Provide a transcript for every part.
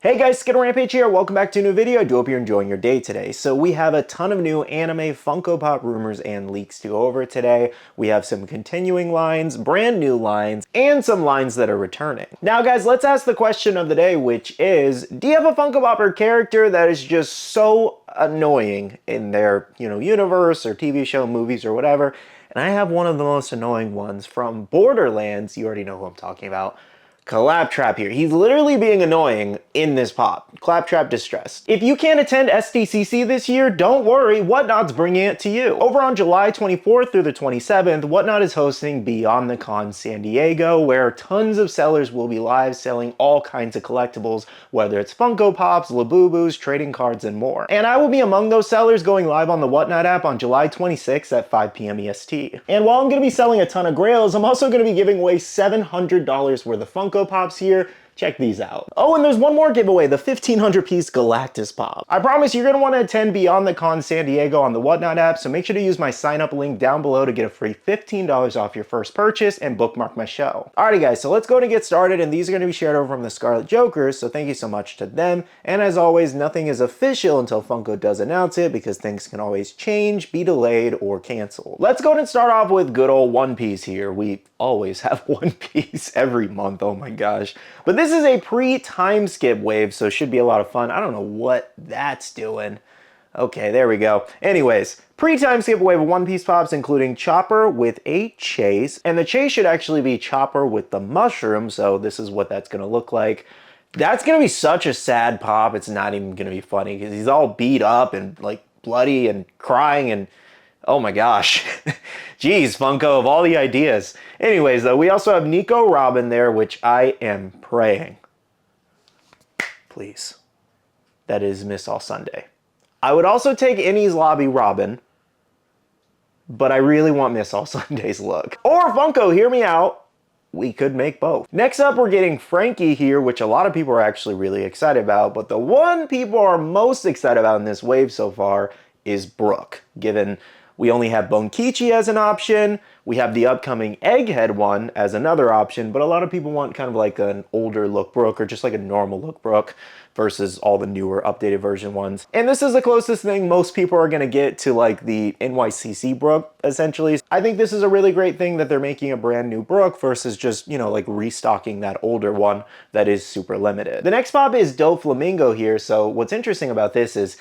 Hey guys, Skittlerampage here. Welcome back to a new video. I do hope you're enjoying your day today. So we have a ton of new anime Funko Pop rumors and leaks to go over today. We have some continuing lines, brand new lines, and some lines that are returning. Now guys, let's ask the question of the day, which is, do you have a Funko Pop or character that is just so annoying in their, universe or TV show, movies, or whatever? And I have one of the most annoying ones from Borderlands. You already know who I'm talking about. Claptrap here. He's literally being annoying in this pop. Claptrap Distressed. If you can't attend SDCC this year, don't worry, Whatnot's bringing it to you. Over on July 24th through the 27th, Whatnot is hosting Beyond the Con San Diego, where tons of sellers will be live selling all kinds of collectibles, whether it's Funko Pops, Labubus, trading cards, and more. And I will be among those sellers going live on the Whatnot app on July 26th at 5 p.m. EST. And while I'm going to be selling a ton of grails, I'm also going to be giving away $700 worth of Funko Pops here. Check these out. Oh, and there's one more giveaway, the 1,500 piece Galactus Pop. I promise you're gonna wanna attend Beyond the Con San Diego on the Whatnot app, so make sure to use my sign up link down below to get a free $15 off your first purchase and bookmark my show. Alrighty guys, so let's go and get started, and these are gonna be shared over from the Scarlet Jokers, so thank you so much to them. And as always, nothing is official until Funko does announce it, because things can always change, be delayed, or canceled. Let's go and start off with good old One Piece here. We always have One Piece every month, oh my gosh. But this is a pre-time skip wave, so it should be a lot of fun. I don't know what that's doing. Okay, there we go. Anyways, pre-time skip wave of One Piece Pops, including Chopper with a chase. And the chase should actually be Chopper with the mushroom, so this is what that's gonna look like. That's gonna be such a sad pop, it's not even gonna be funny, because he's all beat up and like bloody and crying and oh my gosh. Jeez, Funko, of all the ideas. Anyways, though, we also have Nico Robin there, which I am praying. Please. That is Miss All Sunday. I would also take Innie's Lobby Robin, but I really want Miss All Sunday's look. Or Funko, hear me out. We could make both. Next up, we're getting Frankie here, which a lot of people are actually really excited about, but the one people are most excited about in this wave so far is Brooke, given we only have Bonkichi as an option. We have the upcoming Egghead one as another option, but a lot of people want kind of like an older look Brooke or just like a normal look Brooke versus all the newer updated version ones. And this is the closest thing most people are gonna get to like the NYCC Brooke, essentially. I think this is a really great thing that they're making a brand new Brooke versus just, like restocking that older one that is super limited. The next pop is Doflamingo here. So what's interesting about this is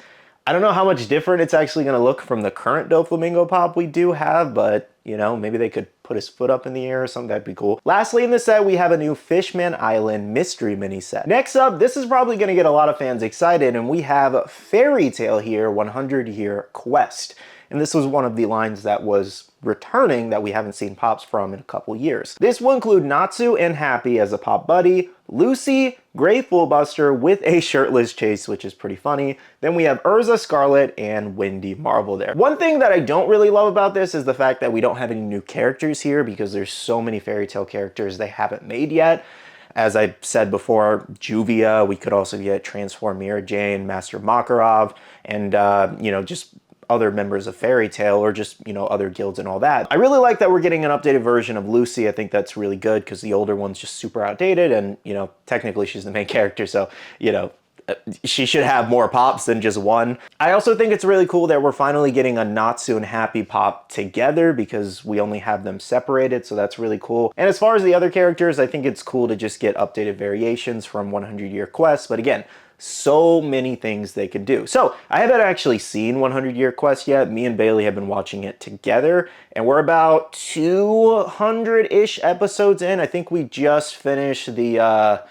I don't know how much different it's actually going to look from the current Doflamingo pop we do have, but, maybe they could put his foot up in the air or something, that'd be cool. Lastly in the set, we have a new Fishman Island mystery mini set. Next up, this is probably going to get a lot of fans excited, and we have Fairy Tail here, 100 Year Quest. And this was one of the lines that was returning that we haven't seen pops from in a couple years. This will include Natsu and Happy as a pop buddy, Lucy, Grateful Buster with a shirtless Chase, which is pretty funny. Then we have Urza Scarlet and Wendy Marvel there. One thing that I don't really love about this is the fact that we don't have any new characters here because there's so many Fairy Tail characters they haven't made yet. As I said before, Juvia, we could also get Transform Mira Jane, Master Makarov, and, just other members of Fairy Tail or just, other guilds and all that. I really like that we're getting an updated version of Lucy. I think that's really good because the older one's just super outdated and, technically she's the main character. So, she should have more pops than just one. I also think it's really cool that we're finally getting a Natsu and Happy pop together because we only have them separated, so that's really cool. And as far as the other characters, I think it's cool to just get updated variations from 100 Year Quest, but again, so many things they could do. So I haven't actually seen 100 Year Quest yet. Me and Bailey have been watching it together, and we're about 200-ish episodes in. I think we just finished the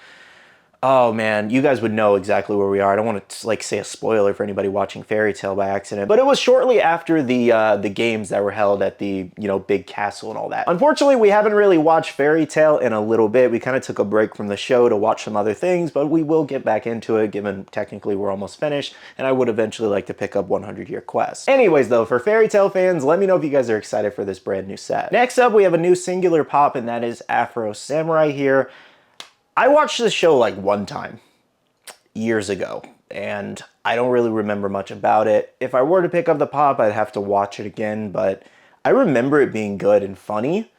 oh man, you guys would know exactly where we are. I don't want to say a spoiler for anybody watching Fairy Tail by accident, but it was shortly after the games that were held at the big castle and all that. Unfortunately, we haven't really watched Fairy Tail in a little bit. We kind of took a break from the show to watch some other things, but we will get back into it given technically we're almost finished, and I would eventually like to pick up 100 Year Quest. Anyways though, for Fairy Tail fans, let me know if you guys are excited for this brand new set. Next up, we have a new singular pop, and that is Afro Samurai here. I watched this show like one time, years ago, and I don't really remember much about it. If I were to pick up the pop, I'd have to watch it again, but I remember it being good and funny,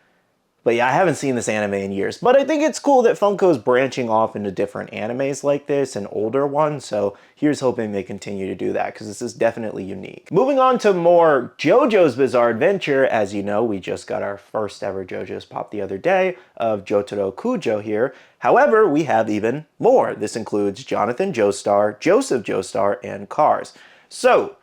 But yeah, I haven't seen this anime in years. But I think it's cool that Funko's branching off into different animes like this and older ones. So here's hoping they continue to do that because this is definitely unique. Moving on to more JoJo's Bizarre Adventure. As you know, we just got our first ever JoJo's Pop the other day of Jotaro Kujo here. However, we have even more. This includes Jonathan Joestar, Joseph Joestar, and Cars. So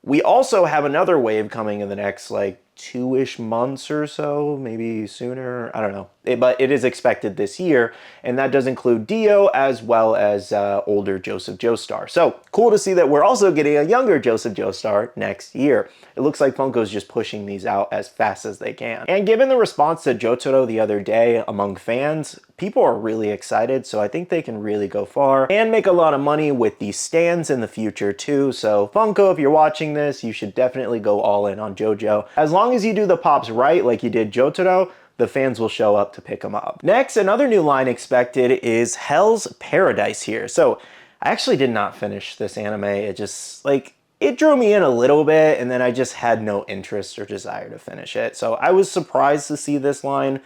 we also have another wave coming in the next like 2-ish months or so, maybe sooner, I don't know. But it is expected this year, and that does include Dio as well as older Joseph Joestar. So cool to see that we're also getting a younger Joseph Joestar next year. It looks like Funko's just pushing these out as fast as they can. And given the response to Jotaro the other day among fans, people are really excited, so I think they can really go far and make a lot of money with these stands in the future too. So Funko, if you're watching this, you should definitely go all in on JoJo. As long as you do the pops right, like you did Jotaro, the fans will show up to pick them up. Next, another new line expected is Hell's Paradise here. So I actually did not finish this anime. It just, like, it drew me in a little bit, and then I just had no interest or desire to finish it. So I was surprised to see this line,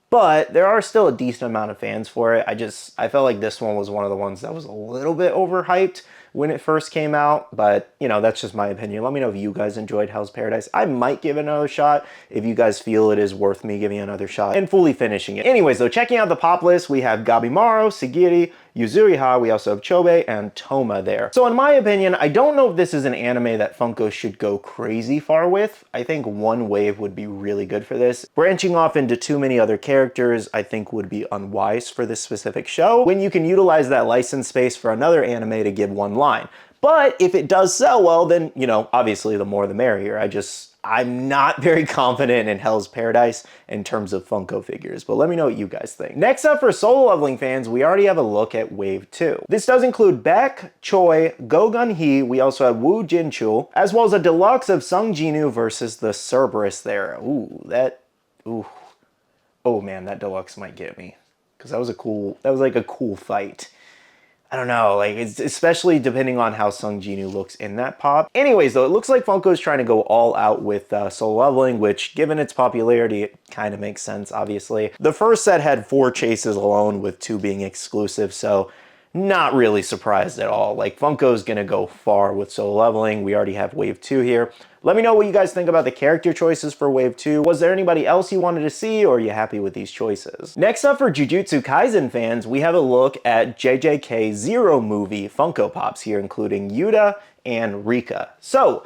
but there are still a decent amount of fans for it. I felt like this one was one of the ones that was a little bit overhyped when it first came out, but you know, that's just my opinion. Let me know if you guys enjoyed Hell's Paradise. I might give it another shot if you guys feel it is worth me giving another shot and fully finishing it. Anyways, though, checking out the pop list, we have Gabimaru, Sigiri, Yuzuriha, we also have Chobe and Toma there. So in my opinion, I don't know if this is an anime that Funko should go crazy far with. I think one wave would be really good for this. Branching off into too many other characters, I think would be unwise for this specific show, when you can utilize that license space for another anime to give one line. But if it does sell well, then, you know, obviously the more the merrier. I'm not very confident in Hell's Paradise in terms of Funko figures, but let me know what you guys think. Next up, for solo leveling fans, we already have a look at Wave 2. This does include Beck, Choi, Gogun Hee, we also have Woo Jinchul, as well as a deluxe of Sung Jinu versus the Cerberus there. Oh man, that deluxe might get me. Because that was like a cool fight. I don't know, like, it's especially depending on how Sung Jinu looks in that pop. Anyways, though, it looks like Funko's trying to go all out with solo leveling, which, given its popularity, it kind of makes sense, obviously. The first set had 4 chases alone, with 2 being exclusive, so not really surprised at all. Like, Funko's gonna go far with solo leveling. We already have Wave 2 here. Let me know what you guys think about the character choices for Wave 2. Was there anybody else you wanted to see, or are you happy with these choices? Next up, for Jujutsu Kaisen fans, we have a look at JJK Zero movie Funko Pops here, including Yuta and Rika. So,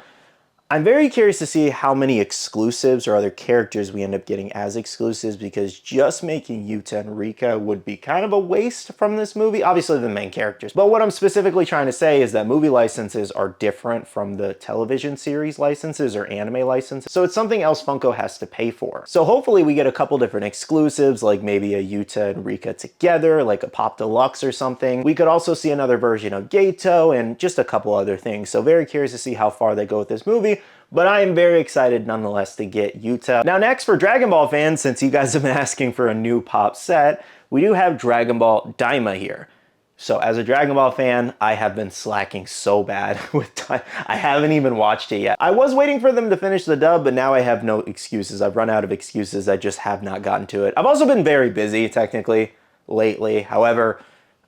I'm very curious to see how many exclusives or other characters we end up getting as exclusives, because just making Yuta and Rika would be kind of a waste from this movie. Obviously the main characters. But what I'm specifically trying to say is that movie licenses are different from the television series licenses or anime licenses. So it's something else Funko has to pay for. So hopefully we get a couple different exclusives, like maybe a Yuta and Rika together, like a Pop Deluxe or something. We could also see another version of Geto and just a couple other things. So very curious to see how far they go with this movie. But I am very excited nonetheless to get Yuta. Now next, for Dragon Ball fans, since you guys have been asking for a new pop set, we do have Dragon Ball Daima here. So as a Dragon Ball fan, I have been slacking so bad with Daima. I haven't even watched it yet. I was waiting for them to finish the dub, but now I have no excuses. I've run out of excuses. I just have not gotten to it. I've also been very busy, technically, lately. However,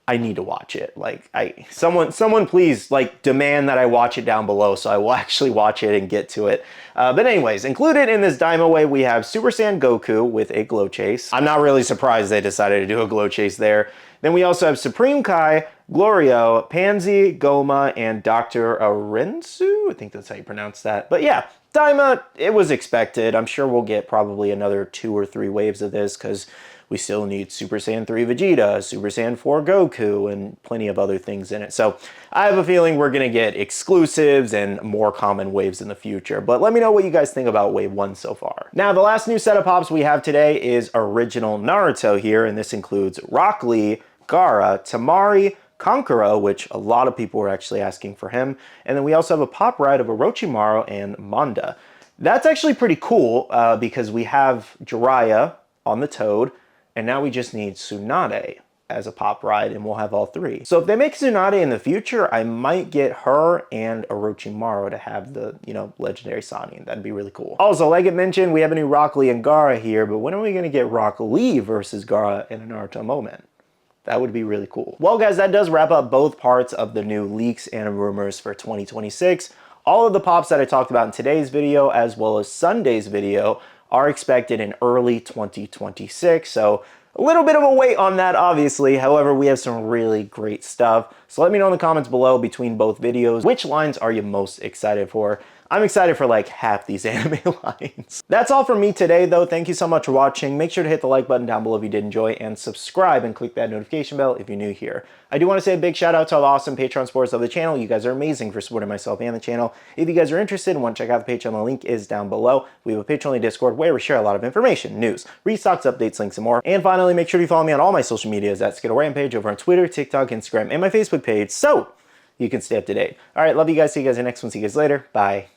I need to watch it. Like, someone please, like, demand that I watch it down below so I will actually watch it and get to it. But anyways, included in this Daima wave, we have Super Saiyan Goku with a glow chase. I'm not really surprised they decided to do a glow chase there. Then we also have Supreme Kai, Glorio, Pansy, Goma, and Dr. Arensu. I think that's how you pronounce that. But yeah, Daima, it was expected. I'm sure we'll get probably another 2 or 3 waves of this, because we still need Super Saiyan 3 Vegeta, Super Saiyan 4 Goku, and plenty of other things in it. So I have a feeling we're going to get exclusives and more common waves in the future. But let me know what you guys think about Wave 1 so far. Now, the last new set of pops we have today is Original Naruto here, and this includes Rock Lee, Gaara, Tamari, Kankura, which a lot of people were actually asking for him. And then we also have a pop ride of Orochimaru and Manda. That's actually pretty cool because we have Jiraiya on the Toad, and now we just need Tsunade as a pop ride, and we'll have all three. So if they make Tsunade in the future, I might get her and Orochimaru to have the, you know, legendary Sannin. That'd be really cool. Also, like it mentioned, we have a new Rock Lee and Gaara here, but when are we gonna get Rock Lee versus Gaara in a Naruto moment? That would be really cool. Well, guys, that does wrap up both parts of the new leaks and rumors for 2026. All of the pops that I talked about in today's video, as well as Sunday's video, are expected in early 2026. So a little bit of a wait on that, obviously. However, we have some really great stuff. So let me know in the comments below between both videos, which lines are you most excited for? I'm excited for like half these anime lines. That's all from me today, though. Thank you so much for watching. Make sure to hit the like button down below if you did enjoy, and subscribe and click that notification bell if you're new here. I do want to say a big shout out to all the awesome Patreon supporters of the channel. You guys are amazing for supporting myself and the channel. If you guys are interested and want to check out the Patreon, the link is down below. We have a Patreon Discord where we share a lot of information, news, restocks, updates, links, and more. And finally, make sure you follow me on all my social medias at Skittlerampage over on Twitter, TikTok, Instagram, and my Facebook page, so you can stay up to date. All right, love you guys. See you guys in the next one. See you guys later. Bye.